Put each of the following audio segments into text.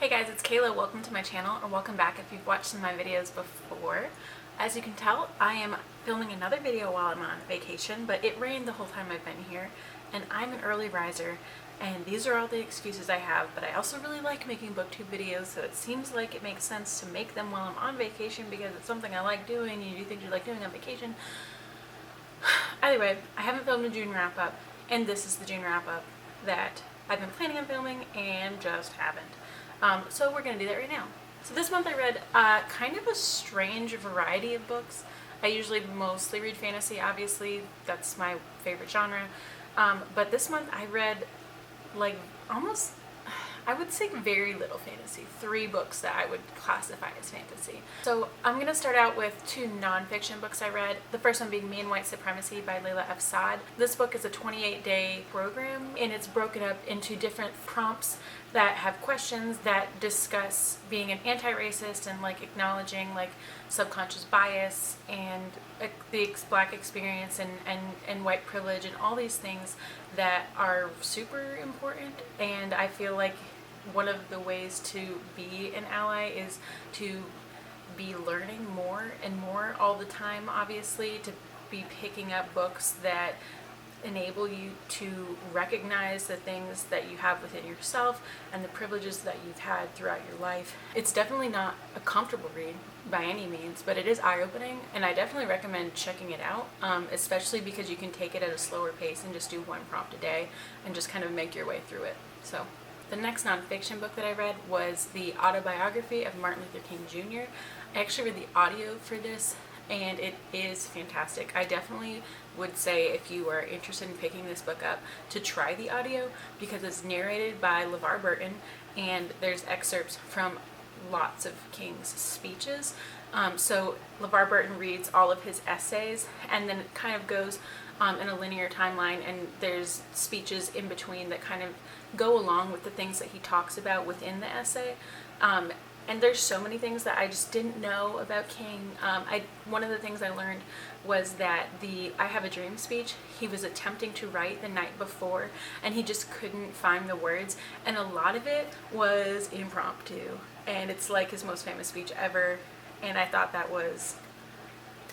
Hey guys, it's Kayla. Welcome to my channel, or welcome back if you've watched some of my videos before. As you can tell, I am filming another video while I'm on vacation, but it rained the whole time I've been here, and I'm an early riser, and these are all the excuses I have, but I also really like making booktube videos, so it seems like it makes sense to make them while I'm on vacation because it's something I like doing, and you do things you like doing on vacation. Either way, I haven't filmed a June wrap-up, and this is the June wrap-up that I've been planning on filming and just haven't. So we're going to do that right now. So this month I read kind of a strange variety of books. I usually mostly read fantasy, obviously, that's my favorite genre. But this month I read like almost, I would say very little fantasy. 3 books that I would classify as fantasy. So I'm going to start out with 2 nonfiction books I read. The first one being Me and White Supremacy by Layla F. Saad. This book is a 28-day program, and it's broken up into different prompts that have questions that discuss being an anti-racist and like acknowledging like subconscious bias and the Black experience and white privilege and all these things that are super important. And I feel like one of the ways to be an ally is to be learning more and more all the time, obviously, to be picking up books that enable you to recognize the things that you have within yourself and the privileges that you've had throughout your life. It's definitely not a comfortable read by any means, but it is eye-opening, and I definitely recommend checking it out, especially because you can take it at a slower pace and just do 1 prompt a day and just kind of make your way through it. So the next nonfiction book that I read was the autobiography of Martin Luther King Jr. I actually read the audio for this, and it is fantastic. I definitely would say, if you are interested in picking this book up, to try the audio because it's narrated by LeVar Burton, and there's excerpts from lots of King's speeches. So LeVar Burton reads all of his essays, and then it kind of goes in a linear timeline, and there's speeches in between that kind of go along with the things that he talks about within the essay. And there's so many things that I just didn't know about King. One of the things I learned was that the I Have a Dream speech he was attempting to write the night before, and he just couldn't find the words, and a lot of it was impromptu, and it's like his most famous speech ever. And I thought that was,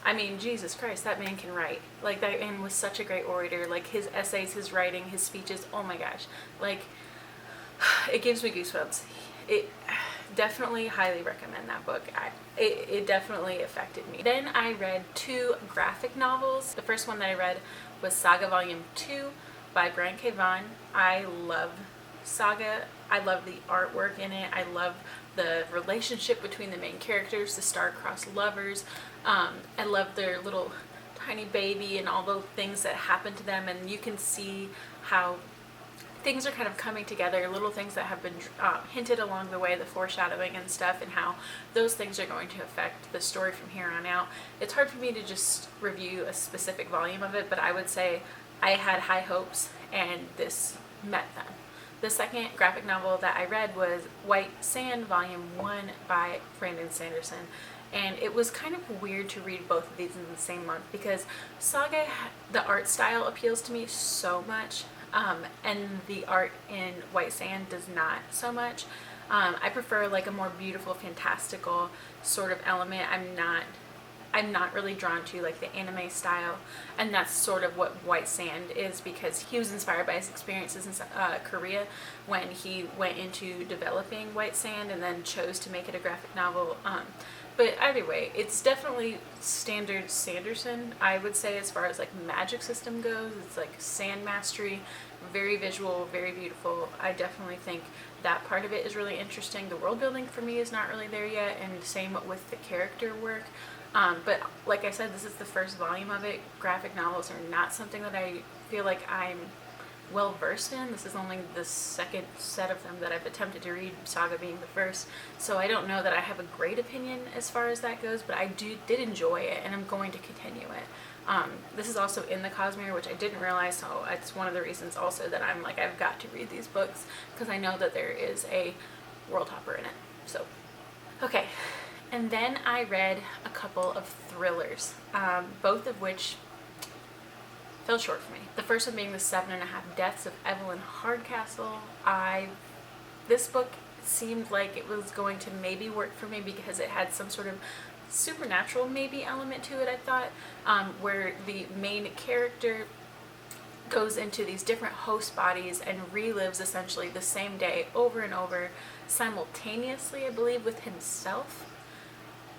I mean, Jesus Christ, that man can write. Like, that man was such a great orator. Like, his essays, his writing, his speeches, oh my gosh. Like, it gives me goosebumps. It definitely highly recommend that book. It definitely affected me. Then I read 2 graphic novels. The first one that I read was Saga Volume 2 by Brian K. Vaughan. I love Saga. I love the artwork in it. I love the relationship between the main characters, the star-crossed lovers. I love their little tiny baby and all the things that happen to them, and you can see how things are kind of coming together, little things that have been hinted along the way, the foreshadowing and stuff, and how those things are going to affect the story from here on out. It's hard for me to just review a specific volume of it, but I would say I had high hopes, and this met them. The second graphic novel that I read was White Sand Volume 1 by Brandon Sanderson. And it was kind of weird to read both of these in the same month because Saga, the art style appeals to me so much, and the art in White Sand does not so much. I prefer like a more beautiful, fantastical sort of element. I'm not really drawn to like the anime style, and that's sort of what White Sand is, because he was inspired by his experiences in Korea when he went into developing White Sand and then chose to make it a graphic novel. But either way, it's definitely standard Sanderson, I would say, as far as like magic system goes. It's like sand mastery, very visual, very beautiful. I definitely think that part of it is really interesting. The world building for me is not really there yet, and same with the character work. But like I said, this is the first volume of it. Graphic novels are not something that I feel like I'm well versed in. This is only the second set of them that I've attempted to read, Saga being the first. So I don't know that I have a great opinion as far as that goes, but I did enjoy it, and I'm going to continue it. This is also in the Cosmere, which I didn't realize, so it's one of the reasons also that I'm like, I've got to read these books, because I know that there is a world hopper in it. So, okay. And then I read a couple of thrillers, both of which fell short for me. The first one being The 7.5 Deaths of Evelyn Hardcastle. This book seemed like it was going to maybe work for me because it had some sort of supernatural maybe element to it, I thought, where the main character goes into these different host bodies and relives essentially the same day over and over simultaneously, I believe, with himself.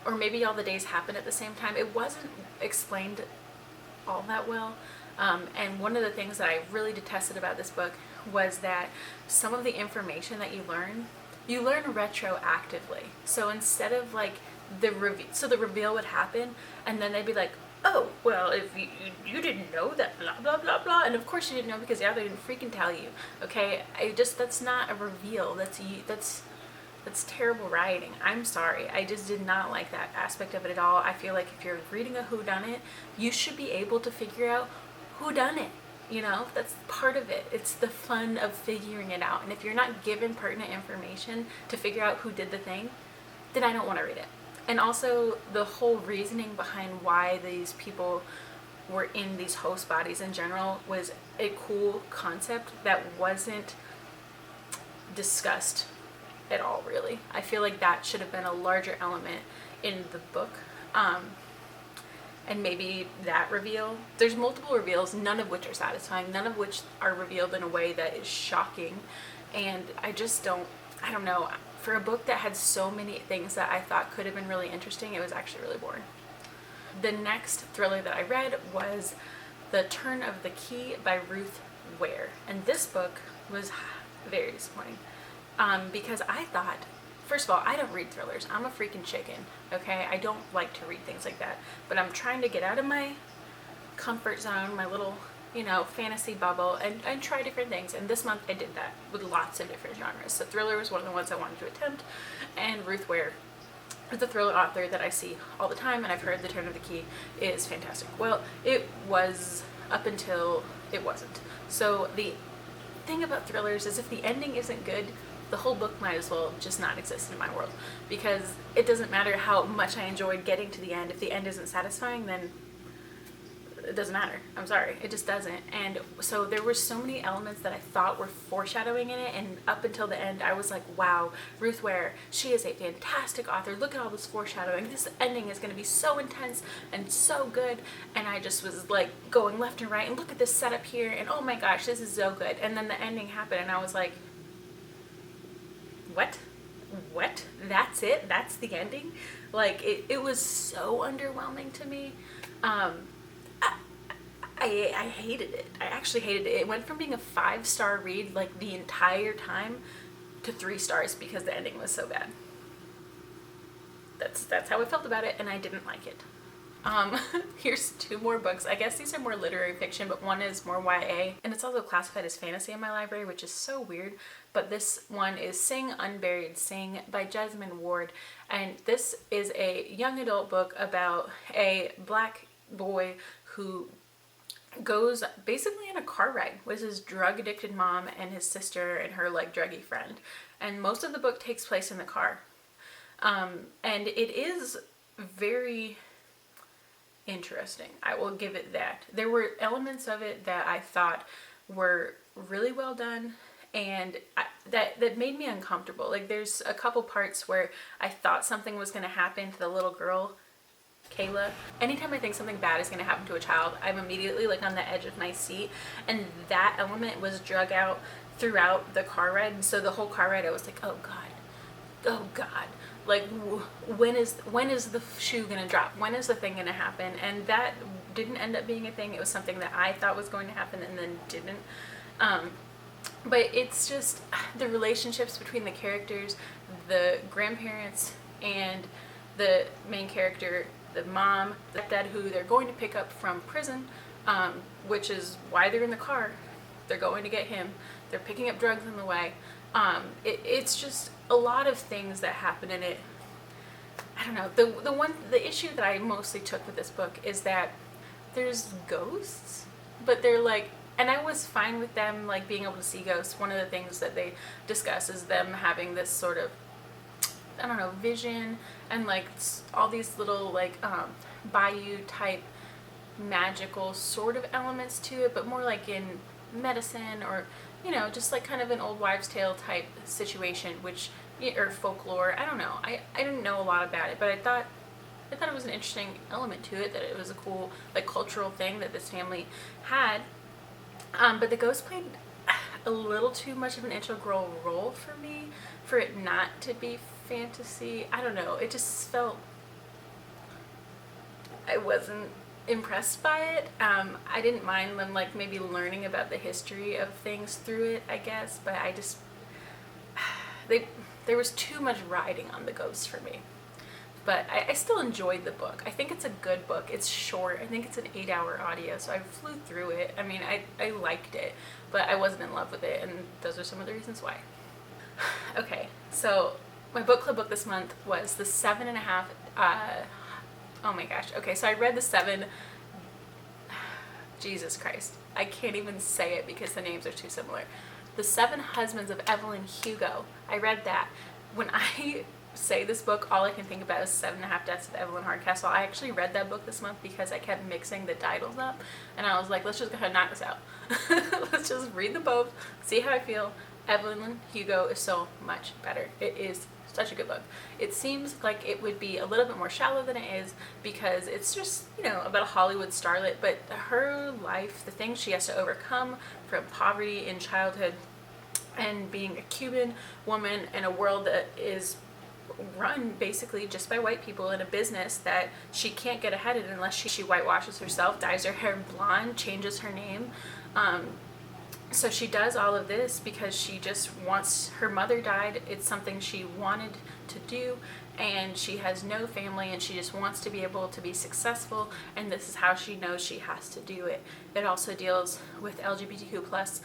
Or maybe all the days happen at the same time. It wasn't explained all that well. And one of the things that I really detested about this book was that some of the information that you learn retroactively. So instead of like the reveal would happen, and then they'd be like, oh, well, if you didn't know that, blah, blah, blah, blah. And of course you didn't know because they didn't freaking tell you, okay? That's not a reveal. That's terrible writing. I'm sorry. I just did not like that aspect of it at all. I feel like if you're reading a whodunit, you should be able to figure out who done it. You know, that's part of it. It's the fun of figuring it out. And if you're not given pertinent information to figure out who did the thing, then I don't want to read it. And also the whole reasoning behind why these people were in these host bodies in general was a cool concept that wasn't discussed at all, really. I feel like that should have been a larger element in the book. And maybe that reveal. There's multiple reveals, none of which are satisfying, none of which are revealed in a way that is shocking. And I don't know. For a book that had so many things that I thought could have been really interesting, it was actually really boring. The next thriller that I read was The Turn of the Key by Ruth Ware. And this book was very disappointing. Because I thought, first of all, I don't read thrillers. I'm a freaking chicken, okay? I don't like to read things like that. But I'm trying to get out of my comfort zone, my little, fantasy bubble, and try different things. And this month I did that with lots of different genres. So thriller was one of the ones I wanted to attempt. And Ruth Ware is the thriller author that I see all the time, and I've heard The Turn of the Key is fantastic. Well, it was up until it wasn't. So the thing about thrillers is if the ending isn't good, the whole book might as well just not exist in my world, because it doesn't matter how much I enjoyed getting to the end. If the end isn't satisfying, then it doesn't matter. I'm sorry, it just doesn't. And so there were so many elements that I thought were foreshadowing in it, and up until the end I was like, wow, Ruth Ware, she is a fantastic author. Look at all this foreshadowing. This ending is going to be so intense and so good. And I just was like going left and right, and look at this setup here, and oh my gosh, this is so good. And then the ending happened and I was like, what? That's it? That's the ending? Like, it was so underwhelming to me. I hated it. I actually hated it. It went from being a 5-star read, like, the entire time, to 3 stars because the ending was so bad. That's how I felt about it, and I didn't like it. Here's 2 more books. I guess these are more literary fiction, but one is more YA, and it's also classified as fantasy in my library, which is so weird. But this one is Sing Unburied, Sing by Jasmine Ward, and this is a young adult book about a black boy who goes basically on a car ride with his drug addicted mom and his sister and her like druggy friend, and most of the book takes place in the car. And it is very interesting. I will give it that. There were elements of it that I thought were really well done, and that made me uncomfortable. Like, there's a couple parts where I thought something was going to happen to the little girl, Kayla. Anytime I think something bad is going to happen to a child, I'm immediately like on the edge of my seat, and that element was drug out throughout the car ride. And so the whole car ride I was like, oh god, like when is the shoe gonna drop? When is the thing gonna happen? And that didn't end up being a thing. It was something that I thought was going to happen and then didn't. But it's just the relationships between the characters, the grandparents and the main character, the mom, the dad, who they're going to pick up from prison, which is why they're in the car. They're going to get him. They're picking up drugs on the way. It's just a lot of things that happen in it. I don't know. The issue that I mostly took with this book is that there's ghosts, but they're like, and I was fine with them like being able to see ghosts. One of the things that they discuss is them having this sort of, I don't know, vision and like all these little like bayou type magical sort of elements to it, but more like in medicine or, you know, just like kind of an old wives' tale type situation, which, or folklore. I don't know. I didn't know a lot about it, but I thought it was an interesting element to it, that it was a cool like cultural thing that this family had. But the ghost played a little too much of an integral role for me, for it not to be fantasy. I don't know. It just felt, I wasn't impressed by it. I didn't mind them like maybe learning about the history of things through it, I guess, but I just, there was too much riding on the ghost for me. But I still enjoyed the book. I think it's a good book. It's short. I think it's an 8-hour audio, so I flew through it. I mean, I liked it, but I wasn't in love with it, and those are some of the reasons why. Okay, so my book club book this month was the 7.5, oh my gosh. Okay, so I read the 7, Jesus Christ. I can't even say it because the names are too similar. The 7 Husbands of Evelyn Hugo. I read that. When I say this book, all I can think about is 7.5 Deaths of Evelyn Hardcastle. I actually read that book this month because I kept mixing the titles up, and I was like, let's just go ahead and knock this out. Let's just read them both, see how I feel. Evelyn Hugo is so much better. It is such a good book. It seems like it would be a little bit more shallow than it is because it's just, you know, about a Hollywood starlet, but her life, the things she has to overcome from poverty in childhood and being a Cuban woman in a world that is run basically just by white people in a business that she can't get ahead in unless she whitewashes herself, dyes her hair blonde, changes her name. So she does all of this because she just wants, her mother died, it's something she wanted to do, and she has no family, and she just wants to be able to be successful, and this is how she knows she has to do it. It also deals with LGBTQ plus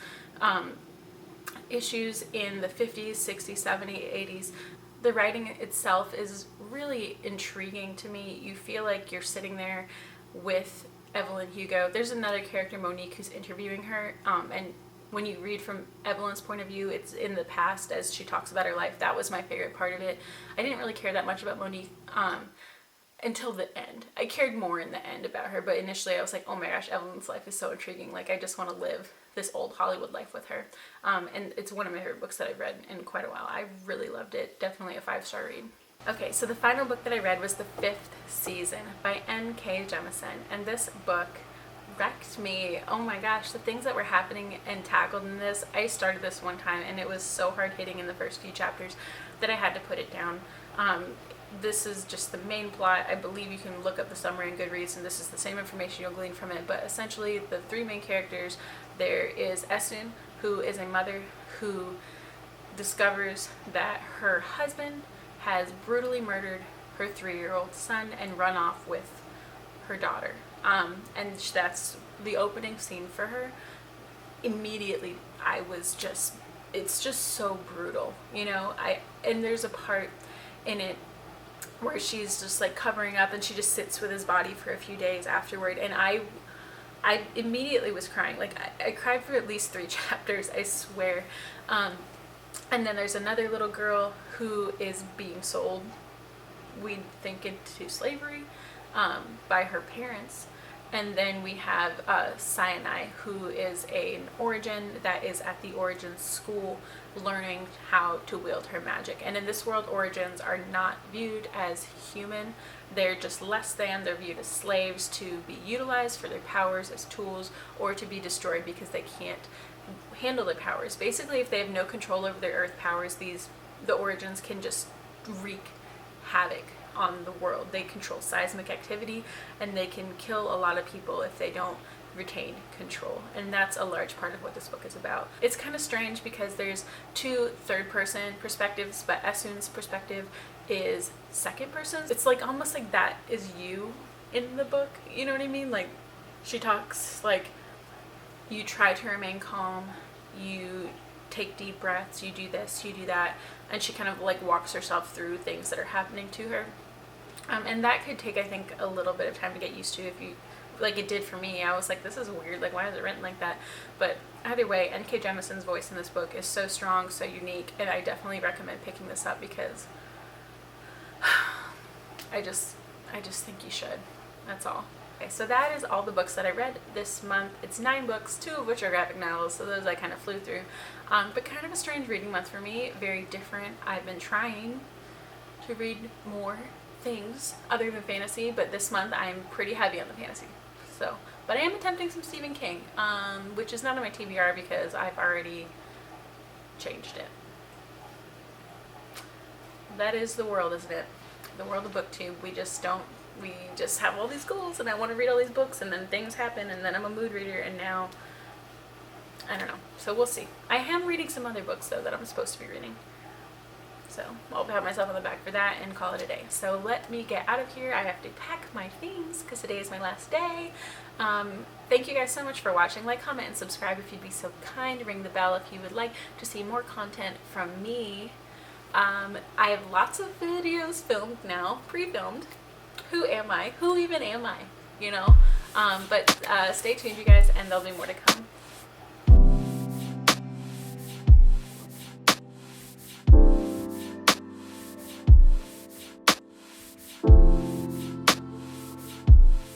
issues in the 50s, 60s, 70s, 80s. The writing itself is really intriguing to me. You feel like you're sitting there with Evelyn Hugo. There's another character, Monique, who's interviewing her, and when you read from Evelyn's point of view, it's in the past as she talks about her life. That was my favorite part of it. I didn't really care that much about Monique until the end. I cared more in the end about her, but initially I was like, oh my gosh, Evelyn's life is so intriguing. Like, I just want to live this old Hollywood life with her. And it's one of my favorite books that I've read in quite a while. I really loved it. Definitely a 5-star read. Okay, so the final book that I read was The Fifth Season by N.K. Jemisin, and this book wrecked me. Oh my gosh, the things that were happening and tackled in this. I started this one time and it was so hard hitting in the first few chapters that I had to put it down. This is just the main plot. I believe you can look up the summary in Goodreads, and this is the same information you'll glean from it, but essentially the 3 main characters, there is Esun, who is a mother who discovers that her husband has brutally murdered her 3-year-old son and run off with her daughter. And that's the opening scene for her. Immediately, I was just, it's just so brutal, you know. And there's a part in it where she's just like covering up, and she just sits with his body for a few days afterward, and I immediately was crying. Like, I cried for at least 3 chapters, I swear. And then there's another little girl who is being sold, we think, into slavery by her parents. And then we have Sinai, who is an origin that is at the origin school learning how to wield her magic. And in this world, origins are not viewed as human. They're just less than. They're viewed as slaves to be utilized for their powers as tools, or to be destroyed because they can't handle their powers. Basically, if they have no control over their earth powers, the origins can just wreak havoc on the world. They control seismic activity, and they can kill a lot of people if they don't retain control. And that's a large part of what this book is about. It's kind of strange because there's 2 third-person perspectives, but Esun's perspective is second person. It's like almost like that is you in the book. You know what I mean? Like, she talks like, you try to remain calm, you take deep breaths, you do this, you do that, and she kind of like walks herself through things that are happening to her. And that could take, I think, a little bit of time to get used to. If you, like it did for me, I was like, this is weird, like, why is it written like that? But either way, N.K. Jemisin's voice in this book is so strong, so unique, and I definitely recommend picking this up because I just think you should. That's all. Okay, so that is all the books that I read this month. It's 9 books, 2 of which are graphic novels, so those I kind of flew through. But kind of a strange reading month for me, very different. I've been trying to read more things other than fantasy, but this month I'm pretty heavy on the fantasy. So, but I am attempting some Stephen King, which is not on my TBR because I've already changed it. That is the world, isn't it? The world of BookTube. We just have all these goals, and I want to read all these books, and then things happen, and then I'm a mood reader, and now, I don't know. So we'll see. I am reading some other books, though, that I'm supposed to be reading. So I'll have myself on the back for that and call it a day. So let me get out of here. I have to pack my things because today is my last day. Thank you guys so much for watching. Like, comment, and subscribe if you'd be so kind. Ring the bell if you would like to see more content from me. I have lots of videos filmed now, pre-filmed. Who am I? Who even am I? You know? But stay tuned, you guys, and there'll be more to come.